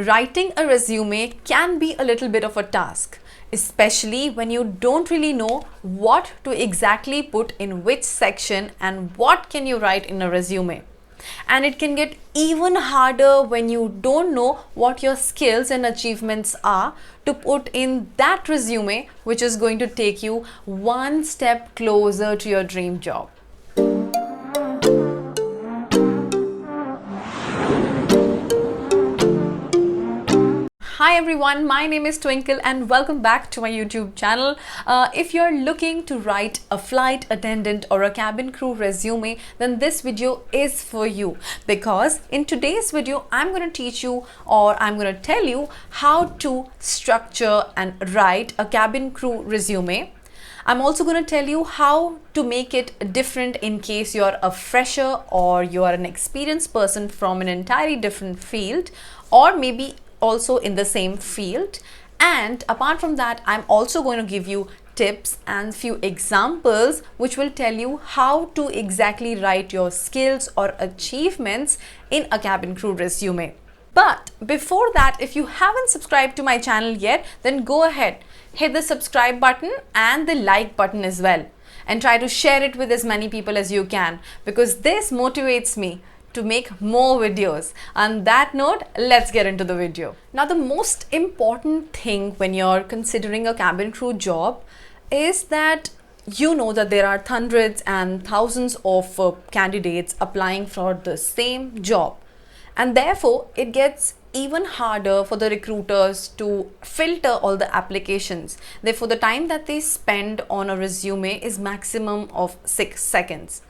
Writing a resume can be a little bit of a task, especially when you don't really know what to exactly put in which section and what can you write in a resume. And it can get even harder when you don't know what your skills and achievements are to put in that resume, which is going to take you one step closer to your dream job. Hi everyone, my name is Twinkle and welcome back to my YouTube channel. If you're looking to write a flight attendant or a cabin crew resume, then this video is for you, because in today's video I'm going to teach you, or I'm going to tell you how to structure and write a cabin crew resume. I'm also going to tell you how to make it different in case you're a fresher or you are an experienced person from an entirely different field, or maybe also in the same field. And apart from that, I'm also going to give you tips and few examples which will tell you how to exactly write your skills or achievements in a cabin crew resume. But before that, if you haven't subscribed to my channel yet, then go ahead, hit the subscribe button and the like button as well, and try to share it with as many people as you can, because this motivates me to make more videos. On that note, let's get into the video. Now, the most important thing when you're considering a cabin crew job is that you know that there are hundreds and thousands of candidates applying for the same job, and therefore it gets even harder for the recruiters to filter all the applications. Therefore, the time that they spend on a resume is maximum of 6 seconds.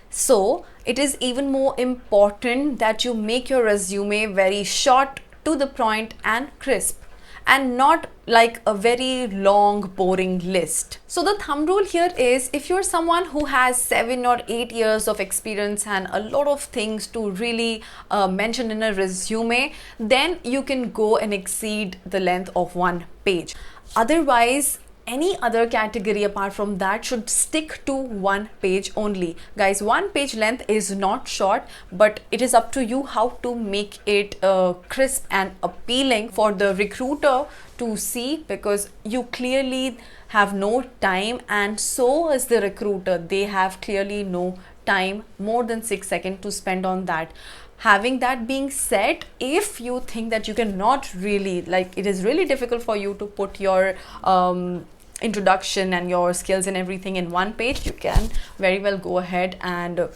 So it is even more important that you make your resume very short, to the point and crisp, and not like a very long boring list. So the thumb rule here is, if you're someone who has 7 or 8 years of experience and a lot of things to really mention in a resume, then you can go and exceed the length of 1 page. Otherwise, any other category apart from that should stick to 1 page only. Guys, 1 page length is not short, but it is up to you how to make it crisp and appealing for the recruiter to see, because you clearly have no time, and so is the recruiter. They have clearly no time, more than 6 seconds to spend on that. Having that being said, if you think that you cannot really, like, it is really difficult for you to put your introduction and your skills and everything in 1 page, you can very well go ahead and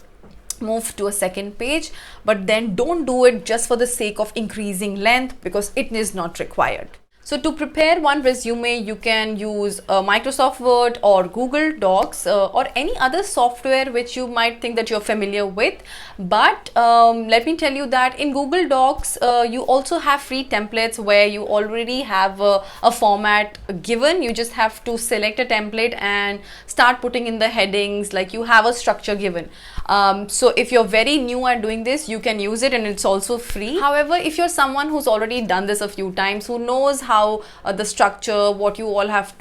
move to a 2nd page, but then don't do it just for the sake of increasing length, because it is not required. So to prepare one resume, you can use Microsoft Word or Google Docs or any other software which you might think that you're familiar with. But let me tell you that in Google Docs, you also have free templates where you already have a format given. You just have to select a template and start putting in the headings, like you have a structure given. So if you're very new at doing this, you can use it, and it's also free. However, if you're someone who's already done this a few times, who knows how the structure, what you have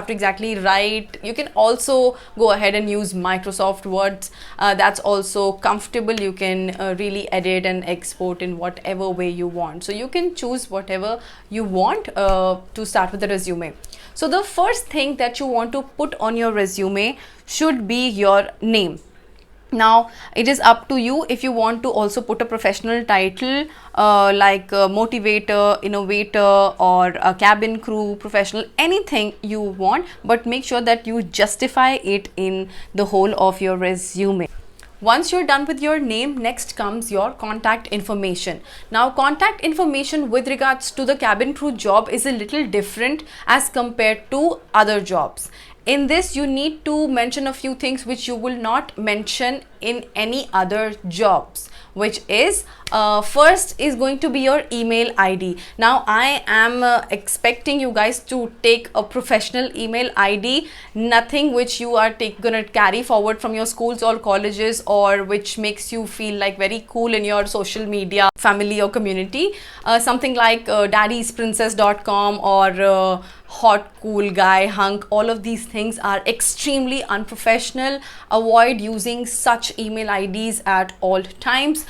to exactly write, you can also go ahead and use Microsoft Word. That's also comfortable. You can really edit and export in whatever way you want. So you can choose whatever you want to start with the resume. So the first thing that you want to put on your resume should be your name. Now, it is up to you if you want to also put a professional title like motivator, innovator, or a cabin crew professional, anything you want, but make sure that you justify it in the whole of your resume. Once you're done with your name, next comes your contact information. Now, contact information with regards to the cabin crew job is a little different as compared to other jobs. In this, you need to mention a few things which you will not mention in any other jobs, which is first is going to be your email ID. Now, I am expecting you guys to take a professional email ID, nothing which you are gonna carry forward from your schools or colleges, or which makes you feel like very cool in your social media family or community. Something like daddysprincess.com or hot, cool guy, hunk, all of these things are extremely unprofessional. Avoid using such email IDs at all times.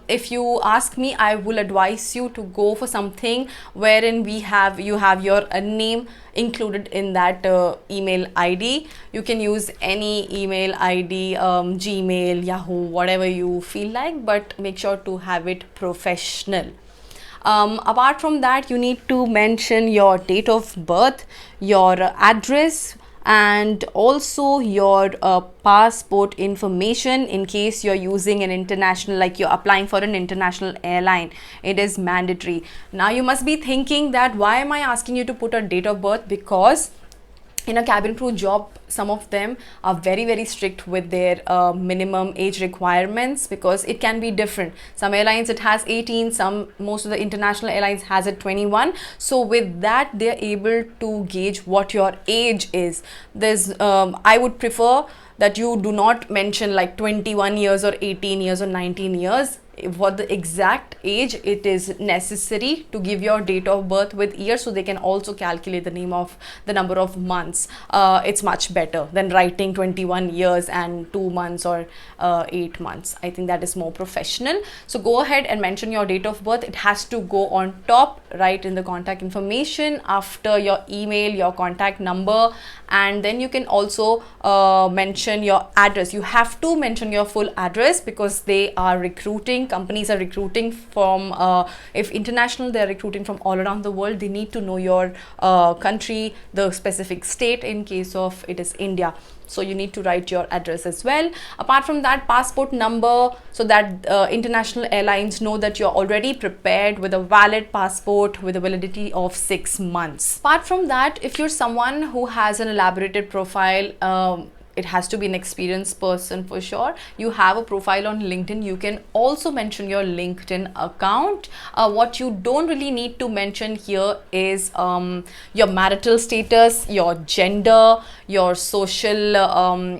If you ask me, I will advise you to go for something wherein you have your name included in that email ID. You can use any email ID, Gmail, Yahoo, whatever you feel like, but make sure to have it professional. Apart from that, you need to mention your date of birth, your address, and also your passport information in case you're using an international, like you're applying for an international airline. It is mandatory. Now you must be thinking that why am I asking you to put a date of birth? Because in a cabin crew job, some of them are very strict with their minimum age requirements, because it can be different. Some airlines it has 18, most of the international airlines has it 21. So with that, they're able to gauge what your age is. I would prefer that you do not mention like 21 years or 18 years or 19 years. For the exact age, it is necessary to give your date of birth with years, so they can also calculate the number of months. It's much better than writing 21 years and 2 months or 8 months. I think that is more professional. So go ahead and mention your date of birth. It has to go on top, right in the contact information, after your email, your contact number, and then you can also mention your address. You have to mention your full address, because they are recruiting, companies are recruiting from if international, they are recruiting from all around the world. They need to know your country, the specific state in case of it is India. So you need to write your address as well. Apart from that, passport number, so that international airlines know that you're already prepared with a valid passport with a validity of 6 months. Apart from that, if you're someone who has an elaborated profile, it has to be an experienced person for sure. You have a profile on LinkedIn, you can also mention your LinkedIn account. What you don't really need to mention here is your marital status, your gender, your social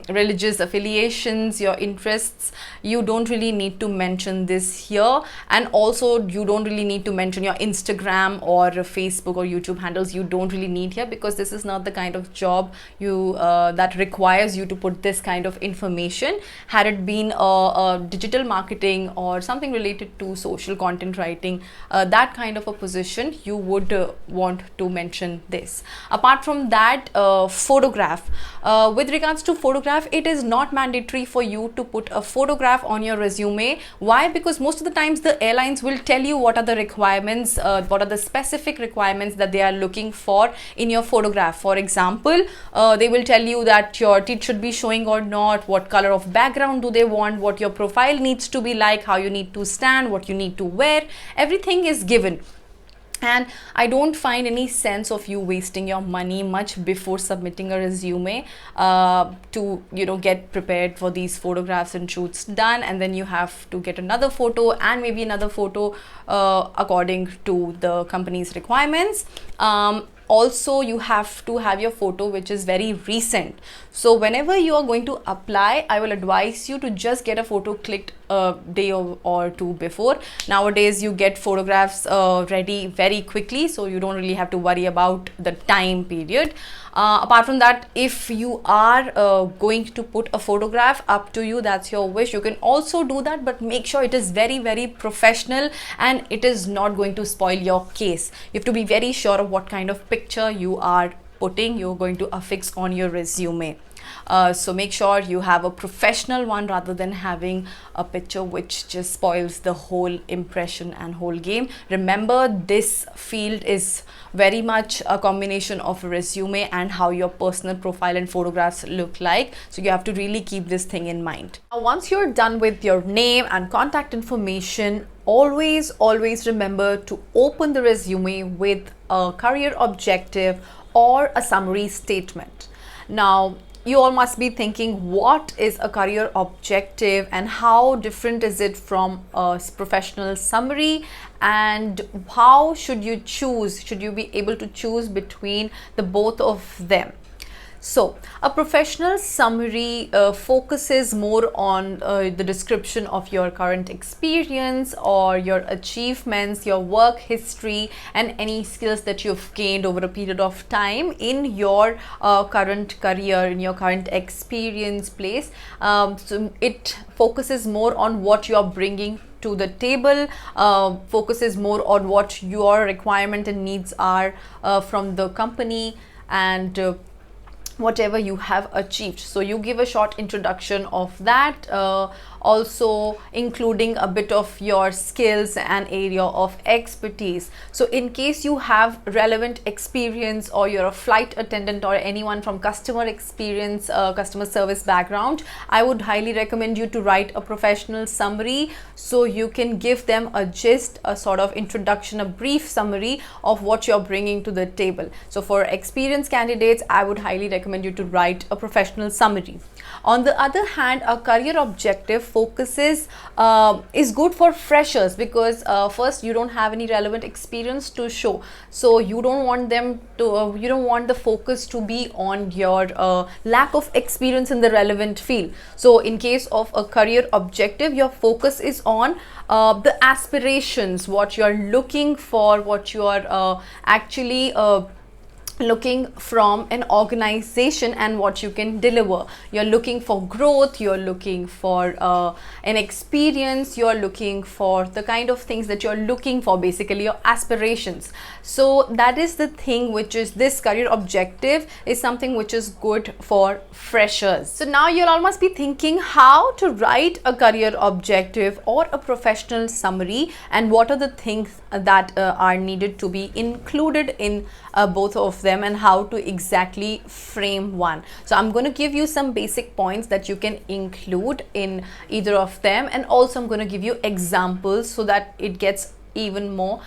religious affiliations, your interests. You don't really need to mention this here. And also you don't really need to mention your Instagram or Facebook or YouTube handles. You don't really need here, because this is not the kind of job that requires you to put this kind of information. Had it been a digital marketing or something related to social content writing, that kind of a position, you would want to mention this. Apart from that, photograph. With regards to photograph, it is not mandatory for you to put a photograph on your resume. Why? Because most of the times the airlines will tell you what are the requirements, what are the specific requirements that they are looking for in your photograph. For example, they will tell you that your teeth should be showing or not, what color of background do they want, what your profile needs to be like, how you need to stand, what you need to wear. Everything is given. And I don't find any sense of you wasting your money much before submitting a resume to get prepared for these photographs and shoots done, and then you have to get another photo and maybe another photo according to the company's requirements. Also, you have to have your photo which is very recent. So whenever you are going to apply, I will advise you to just get a photo clicked a day or two before. Nowadays you get photographs ready very quickly, so you don't really have to worry about the time period. Apart from that, if you are going to put a photograph, up to you, that's your wish. You can also do that, but make sure it is very professional and it is not going to spoil your case. You have to be very sure of what kind of picture you're going to affix on your resume. So make sure you have a professional one rather than having a picture which just spoils the whole impression and whole game. Remember, this field is very much a combination of a resume and how your personal profile and photographs look like. So you have to really keep this thing in mind. Now, once you're done with your name and contact information, always remember to open the resume with a career objective or a summary statement. Now, you all must be thinking, what is a career objective and how different is it from a professional summary, and how should you choose? Should you be able to choose between the both of them? So, a professional summary focuses more on the description of your current experience or your achievements, your work history, and any skills that you've gained over a period of time in your current career, in your current experience place. So, it focuses more on what you're bringing to the table, focuses more on what your requirement and needs are from the company, and whatever you have achieved. So you give a short introduction of that, also including a bit of your skills and area of expertise. So in case you have relevant experience, or you're a flight attendant or anyone from customer experience, customer service background, I would highly recommend you to write a professional summary, so you can give them a gist, a sort of introduction, a brief summary of what you're bringing to the table. So for experienced candidates, I would highly recommend you to write a professional summary. On the other hand, a career objective focuses is good for freshers, because first, you don't have any relevant experience to show, so you don't want them to you don't want the focus to be on your lack of experience in the relevant field. So in case of a career objective, your focus is on the aspirations, what you're looking for, what you are actually looking from an organization, and what you can deliver. You're looking for growth, you're looking for an experience, you're looking for the kind of things that you're looking for, basically your aspirations. So that is the thing, which is this career objective is something which is good for freshers. So now you'll all must be thinking how to write a career objective or a professional summary, and what are the things that are needed to be included in both of them, and how to exactly frame one. So I'm going to give you some basic points that you can include in either of them, and also I'm going to give you examples so that it gets even more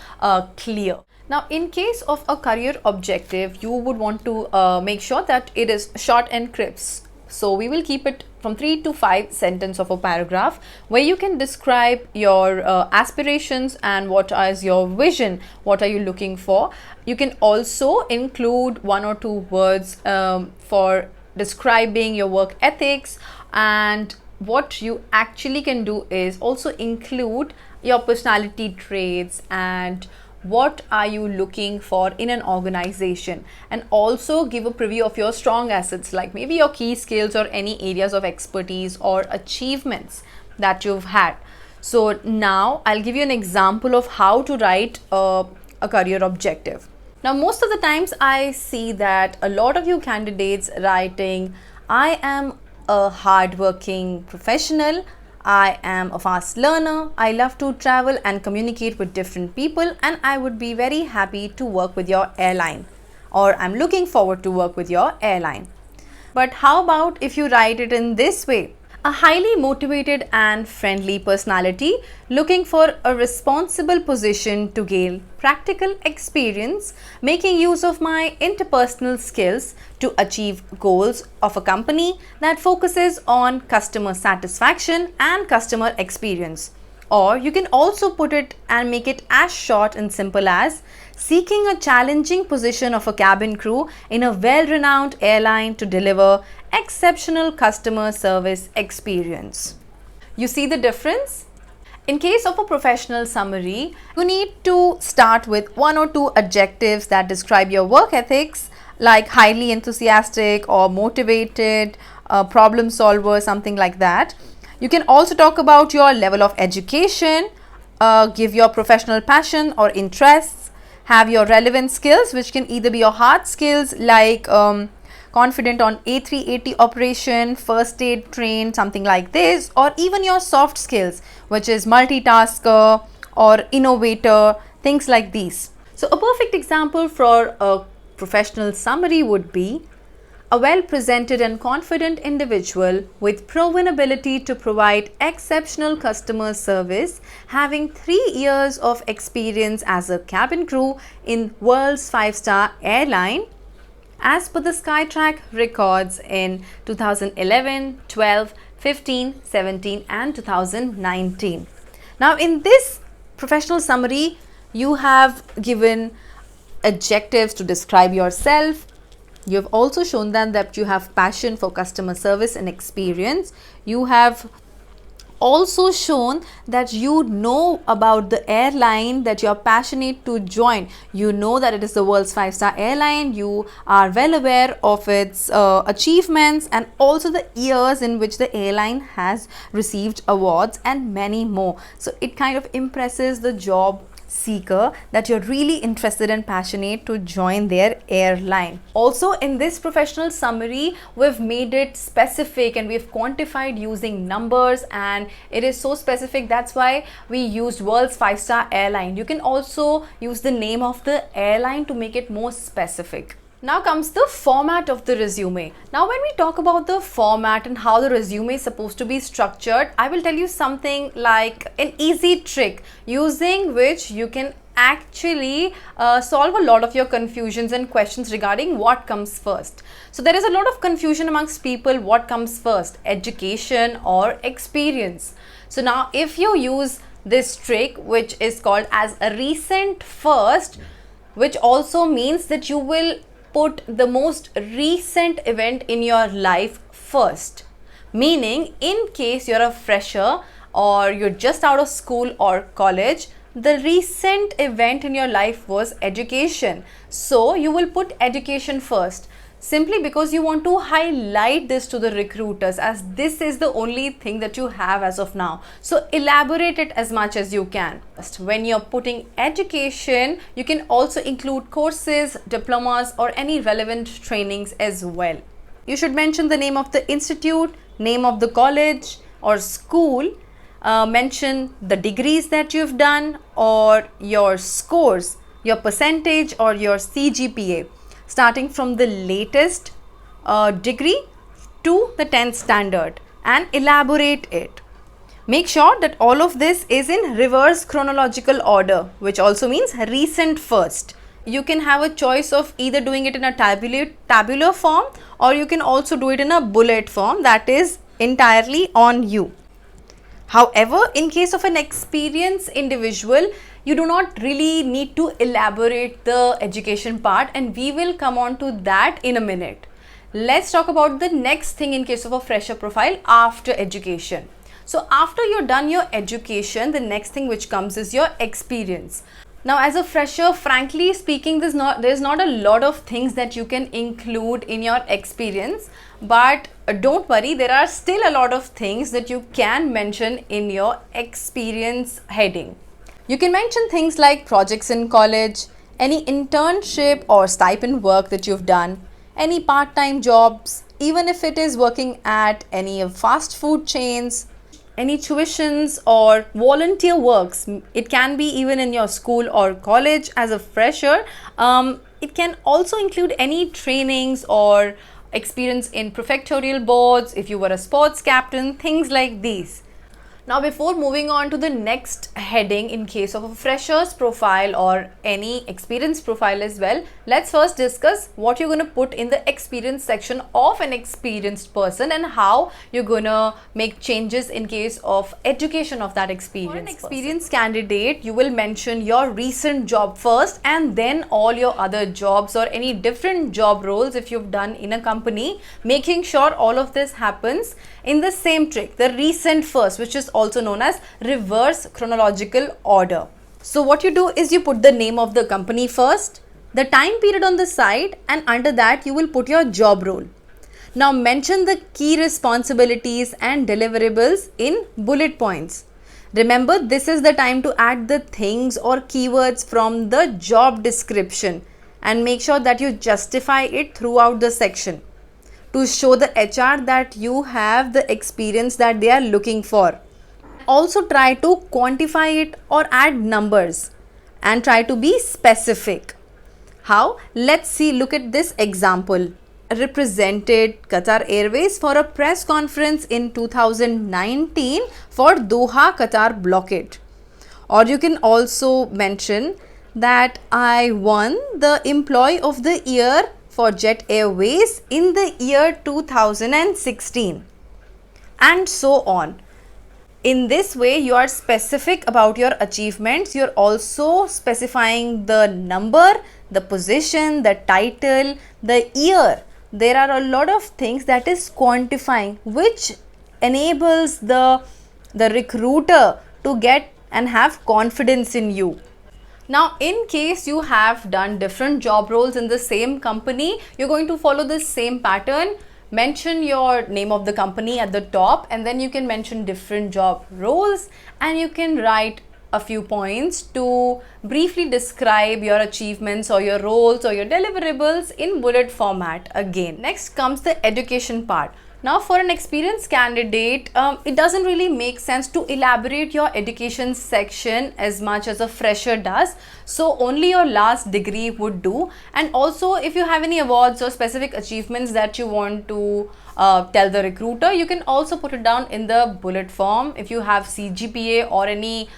clear. Now, in case of a career objective, you would want to make sure that it is short and crisp. So we will keep it from 3 to 5 sentences of a paragraph, where you can describe your aspirations and what is your vision, what are you looking for. You can also include 1 or 2 words for describing your work ethics, and what you actually can do is also include your personality traits and what are you looking for in an organization, and also give a preview of your strong assets, like maybe your key skills or any areas of expertise or achievements that you've had. So now I'll give you an example of how to write a career objective. Now, most of the times I see that a lot of you candidates writing, I am a hardworking professional, I am a fast learner, I love to travel and communicate with different people, and I would be very happy to work with your airline, or I'm looking forward to work with your airline. But how about if you write it in this way? A highly motivated and friendly personality looking for a responsible position to gain practical experience, making use of my interpersonal skills to achieve goals of a company that focuses on customer satisfaction and customer experience. Or you can also put it and make it as short and simple as seeking a challenging position of a cabin crew in a well-renowned airline to deliver exceptional customer service experience. You see the difference? In case of a professional summary, you need to start with 1 or 2 adjectives that describe your work ethics, like highly enthusiastic or motivated, problem solver, something like that. You can also talk about your level of education, give your professional passion or interests, have your relevant skills, which can either be your hard skills like confident on A380 operation, first aid trained, something like this, or even your soft skills, which is multitasker or innovator, things like these. So a perfect example for a professional summary would be a well-presented and confident individual with proven ability to provide exceptional customer service, having 3 years of experience as a cabin crew in world's 5-star airline, as per the Skytrack records in 2011, 12, 15, 17 and 2019. Now in this professional summary, you have given adjectives to describe yourself, You have also shown them that you have passion for customer service and experience. You have also shown that you know about the airline that you are passionate to join. You know that it is the world's 5-star airline. You are well aware of its achievements and also the years in which the airline has received awards and many more. So it kind of impresses the job seeker that you're really interested and passionate to join their airline. Also, in this professional summary, we've made it specific and we've quantified using numbers, and it is so specific. That's why we used world's 5-star airline. You can also use the name of the airline to make it more specific. Now comes the format of the resume. Now when we talk about the format and how the resume is supposed to be structured, I will tell you something like an easy trick using which you can actually solve a lot of your confusions and questions regarding what comes first. So there is a lot of confusion amongst people, what comes first, education or experience. So now if you use this trick, which is called as a recent first, which also means that you will put the most recent event in your life first. Meaning, in case you're a fresher or you're just out of school or college, the recent event in your life was education. So you will put education first, simply because you want to highlight this to the recruiters, as this is the only thing that you have as of now. So elaborate it as much as you can. When you're putting education, you can also include courses, diplomas or any relevant trainings as well. You should mention the name of the institute, name of the college or school, mention the degrees that you've done or your scores, your percentage or your CGPA, starting from the latest degree to the 10th standard, and elaborate it. Make sure that all of this is in reverse chronological order, which also means recent first. You can have a choice of either doing it in a tabular form, or you can also do it in a bullet form. That is entirely on you. However, in case of an experienced individual, you do not really need to elaborate the education part, and we will come on to that in a minute. Let's talk about the next thing in case of a fresher profile after education. So after you're done your education, the next thing which comes is your experience. Now as a fresher, frankly speaking, there's not a lot of things that you can include in your experience, but don't worry, there are still a lot of things that you can mention in your experience heading. You can mention things like projects in college, any internship or stipend work that you've done, any part-time jobs, even if it is working at any fast food chains, any tuitions or volunteer works. It can be even in your school or college as a fresher. It can also include any trainings or experience in prefectorial boards, if you were a sports captain, things like these. Now before moving on to the next heading in case of a fresher's profile or any experience profile as well, let's first discuss what you're going to put in the experience section of an experienced person and how you're going to make changes in case of education of that experienced person. For an experienced candidate, you will mention your recent job first and then all your other jobs or any different job roles if you've done in a company, making sure all of this happens in the same trick, the recent first, which is also known as reverse chronological order. So what you do is you put the name of the company first, the time period on the side, and under that you will put your job role. Now mention the key responsibilities and deliverables in bullet points. Remember, this is the time to add the things or keywords from the job description and make sure that you justify it throughout the section to show the HR that you have the experience that they are looking for. Also try to quantify it or add numbers and try to be specific. How? Let's see, look at this example. Represented Qatar Airways for a press conference in 2019 for Doha, Qatar blockade. Or you can also mention that I won the Employee of the Year for Jet Airways in the year 2016, and so on. In this way, you are specific about your achievements. You're also specifying the number, the position, the title, the year. There are a lot of things that is quantifying, which enables the recruiter to get and have confidence in you. Now, in case you have done different job roles in the same company, you're going to follow the same pattern. Mention your name of the company at the top, and then you can mention different job roles, and you can write a few points to briefly describe your achievements or your roles or your deliverables in bullet format again. Next comes the education part. Now, for an experienced candidate, it doesn't really make sense to elaborate your education section as much as a fresher does. So only your last degree would do. And also, if you have any awards or specific achievements that you want to tell the recruiter, you can also put it down in the bullet form. If you have CGPA or any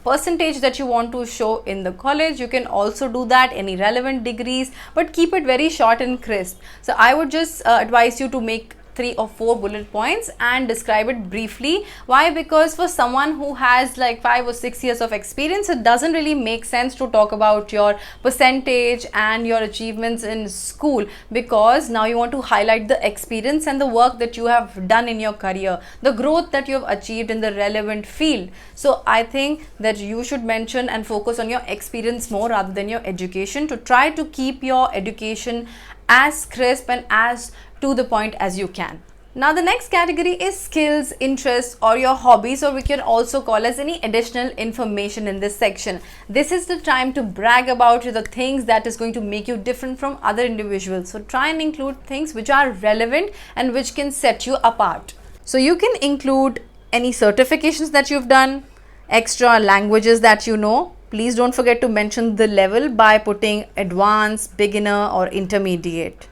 percentage that you want to show in the college, you can also do that, any relevant degrees, but keep it very short and crisp. So I would just advise you to make 3 or 4 bullet points and describe it briefly. Why? Because for someone who has like 5 or 6 years of experience, it doesn't really make sense to talk about your percentage and your achievements in school, because now you want to highlight the experience and the work that you have done in your career, the growth that you have achieved in the relevant field. So I think that you should mention and focus on your experience more rather than your education, to try to keep your education as crisp and as to the point as you can. Now the next category is skills, interests, or your hobbies, or we can also call as any additional information in this section. This is the time to brag about the things that is going to make you different from other individuals. So try and include things which are relevant and which can set you apart. So you can include any certifications that you've done, extra languages that you know. Please don't forget to mention the level by putting advanced, beginner, or intermediate.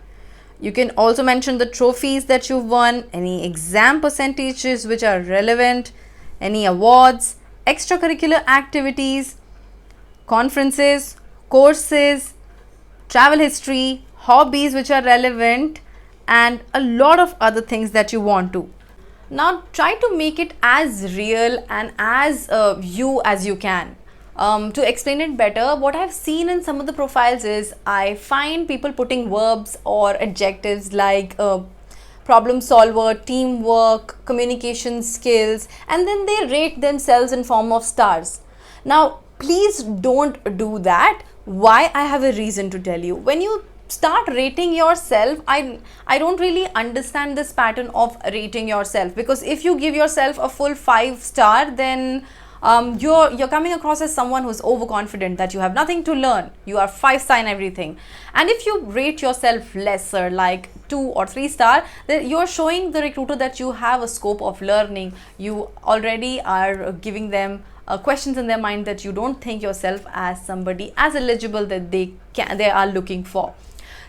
You can also mention the trophies that you've won, any exam percentages which are relevant, any awards, extracurricular activities, conferences, courses, travel history, hobbies which are relevant, and a lot of other things that you want to. Now try to make it as real and as you as you can. To explain it better, what I've seen in some of the profiles is I find people putting verbs or adjectives like problem solver, teamwork, communication skills, and then they rate themselves in form of stars. Now, please don't do that. Why? I have a reason to tell you. When you start rating yourself, I don't really understand this pattern of rating yourself, because if you give yourself a full 5-star, then you're coming across as someone who's overconfident that you have nothing to learn. You are 5-star in everything. And if you rate yourself lesser, like 2 or 3-star, then you're showing the recruiter that you have a scope of learning. You already are giving them questions in their mind that you don't think yourself as somebody as eligible that they are looking for.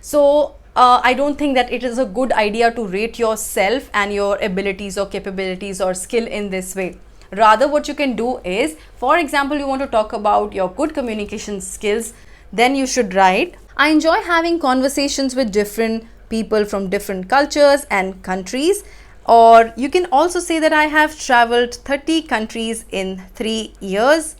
So I don't think that it is a good idea to rate yourself and your abilities or capabilities or skill in this way. Rather, what you can do is, for example, you want to talk about your good communication skills, then you should write, I enjoy having conversations with different people from different cultures and countries. Or you can also say that I have traveled 30 countries in 3 years.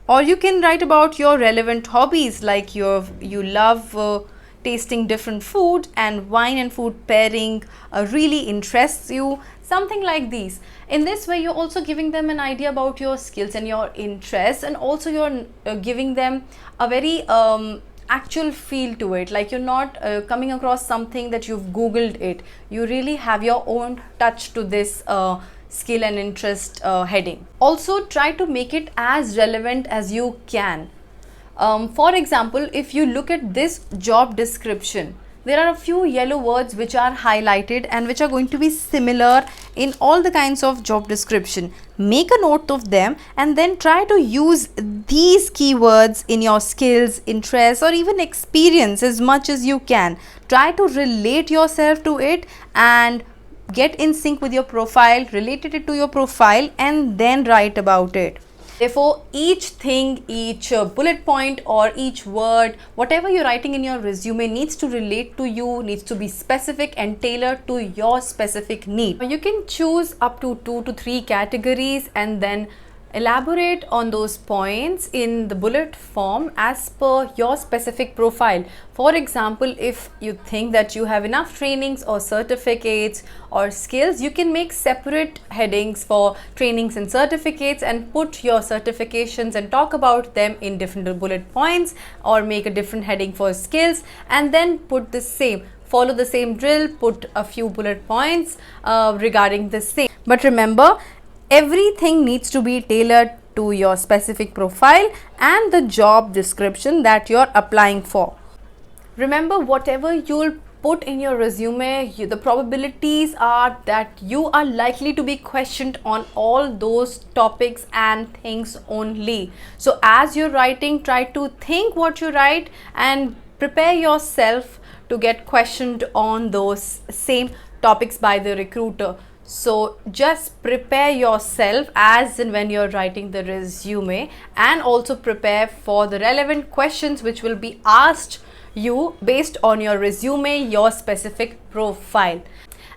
Or you can write about your relevant hobbies, like you love tasting different food, and wine and food pairing really interests you, something like these. In this way, you're also giving them an idea about your skills and your interests, and also you're giving them a very actual feel to it, like you're not coming across something that you've googled it. You really have your own touch to this skill and interest heading. Also, try to make it as relevant as you can. For example, if you look at this job description, there are a few yellow words which are highlighted and which are going to be similar in all the kinds of job description. Make a note of them and then try to use these keywords in your skills, interests, or even experience as much as you can. Try to relate yourself to it and get in sync with your profile, relate it to your profile, and then write about it. Therefore, each thing, each bullet point or each word, whatever you're writing in your resume needs to relate to you, needs to be specific and tailored to your specific need. You can choose up to 2 to 3 categories and then Elaborate on those points in the bullet form as per your specific profile. For example, if you think that you have enough trainings or certificates or skills, you can make separate headings for trainings and certificates and put your certifications and talk about them in different bullet points, or make a different heading for skills and then put the same. Follow the same drill, put a few bullet points regarding the same. But remember, everything needs to be tailored to your specific profile and the job description that you're applying for. Remember, whatever you'll put in your resume, the probabilities are that you are likely to be questioned on all those topics and things only. So as you're writing, try to think what you write and prepare yourself to get questioned on those same topics by the recruiter. So just prepare yourself as and when you're writing the resume, and also prepare for the relevant questions which will be asked you based on your resume, your specific profile.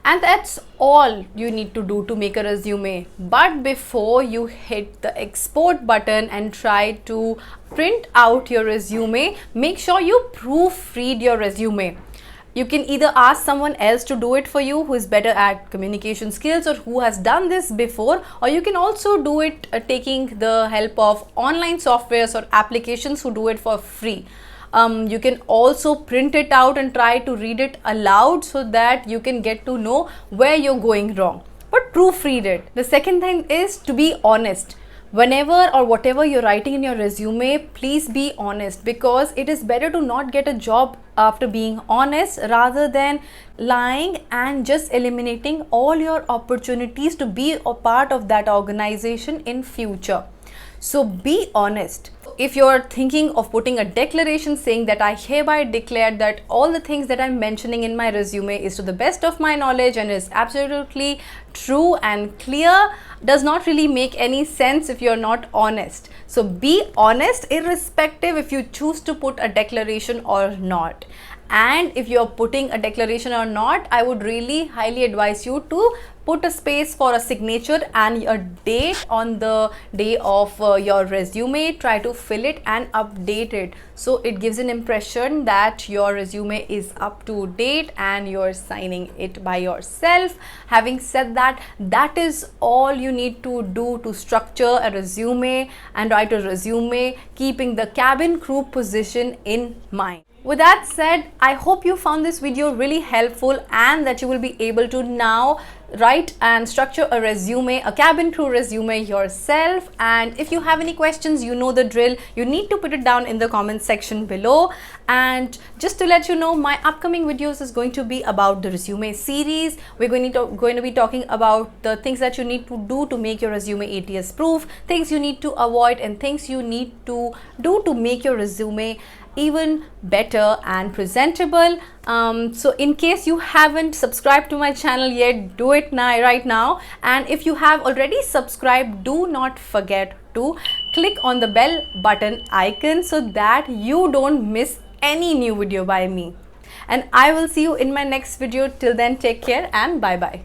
And that's all you need to do to make a resume. But before you hit the export button and try to print out your resume, make sure you proofread your resume. You can either ask someone else to do it for you who is better at communication skills or who has done this before, or you can also do it taking the help of online softwares or applications who do it for free. You can also print it out and try to read it aloud so that you can get to know where you're going wrong. But proofread it. The second thing is to be honest. Whenever or whatever you're writing in your resume, please be honest, because it is better to not get a job after being honest rather than lying and just eliminating all your opportunities to be a part of that organization in future. So be honest. If you're thinking of putting a declaration saying that I hereby declare that all the things that I'm mentioning in my resume is to the best of my knowledge and is absolutely true and clear, does not really make any sense if you're not honest. So be honest irrespective if you choose to put a declaration or not. And if you're putting a declaration or not, I would really highly advise you to put a space for a signature and a date on the day of your resume. Try to fill it and update it so it gives an impression that your resume is up to date and you're signing it by yourself. Having said that, that is all you need to do to structure a resume and write a resume keeping the cabin crew position in mind. With that said, I hope you found this video really helpful and that you will be able to now write and structure a resume, a cabin crew resume yourself. And if you have any questions, you know the drill. You need to put it down in the comment section below. And just to let you know, my upcoming videos is going to be about the resume series. We're going to be talking about the things that you need to do to make your resume ATS proof, things you need to avoid, and things you need to do to make your resume even better and presentable. So in case you haven't subscribed to my channel yet, do it now, right now. And if you have already subscribed, do not forget to click on the bell button icon so that you don't miss any new video by me. And I will see you in my next video. Till then, take care and bye bye.